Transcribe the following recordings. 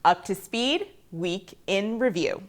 Up to Speed Week in Review.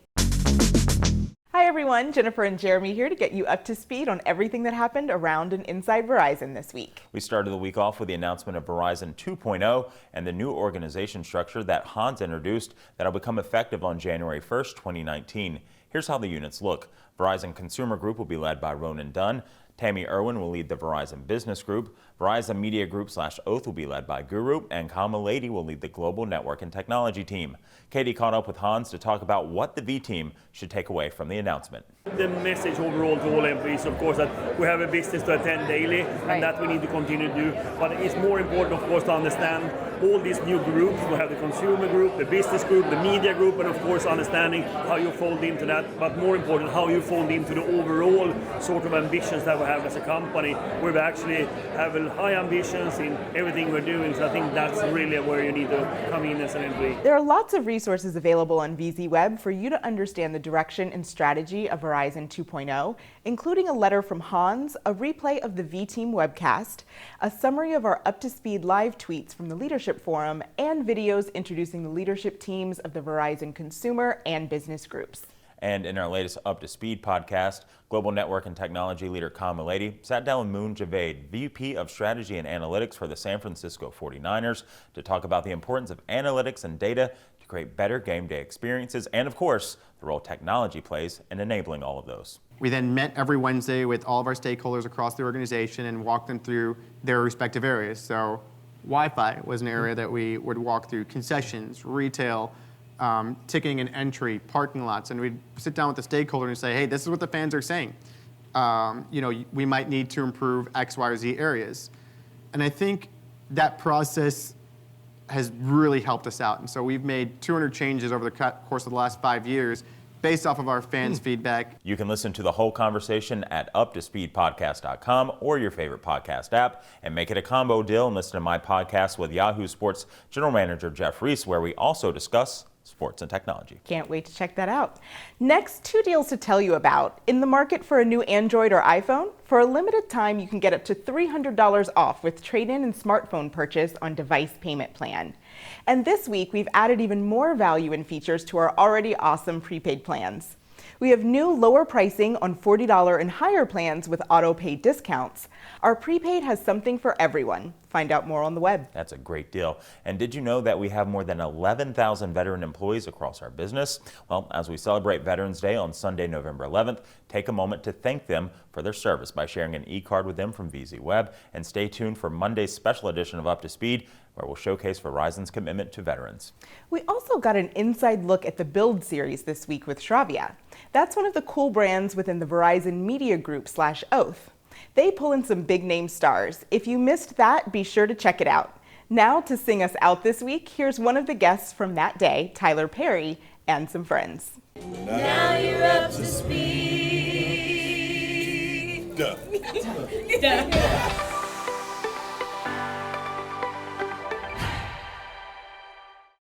Hi everyone, Jennifer and Jeremy here to get you up to speed on everything that happened around and inside Verizon this week. We started the week off with the announcement of Verizon 2.0 and the new organization structure that Hans introduced that'll become effective on January 1st, 2019. Here's how the units look. Verizon Consumer Group will be led by Ronan Dunn. Tammy Irwin will lead the Verizon Business Group. Verizon Media Group / Oath will be led by Guru, and Kama Lady will lead the Global Network and Technology team. Katie caught up with Hans to talk about what the V team should take away from the announcement. The message overall to all employees, of course, that we have a business to attend daily, and that we need to continue to do. But it's more important, of course, to understand all these new groups. We have the consumer group, the business group, the media group, and of course understanding how you fold into that, but more important, how you fold into the overall sort of ambitions that we have as a company, where we actually have high ambitions in everything we're doing. So I think that's really where you need to come in as an employee. There are lots of resources available on VZ Web for you to understand the direction and strategy of Verizon 2.0, including a letter from Hans, a replay of the V Team webcast, a summary of our up-to-speed live tweets from the Leadership Forum, and videos introducing the leadership teams of the Verizon Consumer and Business Groups. And in our latest Up to Speed podcast, Global Network and Technology leader Kama Lady sat down with Moon Javed, VP of Strategy and Analytics for the San Francisco 49ers, to talk about the importance of analytics and data to create better game day experiences and, of course, the role technology plays in enabling all of those. We then met every Wednesday with all of our stakeholders across the organization and walked them through their respective areas. So Wi-Fi was an area that we would walk through, concessions, retail, ticketing and entry, parking lots, and we'd sit down with the stakeholder and say, hey, this is what the fans are saying. We might need to improve X, Y, or Z areas. And I think that process has really helped us out. And so we've made 200 changes over the course of the last 5 years based off of our fans' feedback. You can listen to the whole conversation at uptospeedpodcast.com or your favorite podcast app, and make it a combo deal and listen to my podcast with Yahoo Sports General Manager Jeff Reese, where we also discuss sports and technology. Can't wait to check that out. Next, 2 deals to tell you about. In the market for a new Android or iPhone, for a limited time you can get up to $300 off with trade-in and smartphone purchase on device payment plan. And this week we've added even more value and features to our already awesome prepaid plans. We have new lower pricing on $40 and higher plans with auto-pay discounts. Our prepaid has something for everyone. Find out more on the web. That's a great deal. And did you know that we have more than 11,000 veteran employees across our business? Well, as we celebrate Veterans Day on Sunday, November 11th, take a moment to thank them for their service by sharing an e-card with them from VZ Web. And stay tuned for Monday's special edition of Up to Speed, where we'll showcase Verizon's commitment to veterans. We also got an inside look at the Build series this week with Shravia. That's one of the cool brands within the Verizon Media Group / Oath. They pull in some big name stars. If you missed that, be sure to check it out. Now to sing us out this week, here's one of the guests from that day, Tyler Perry, and some friends. Now you're up to speed. Duh.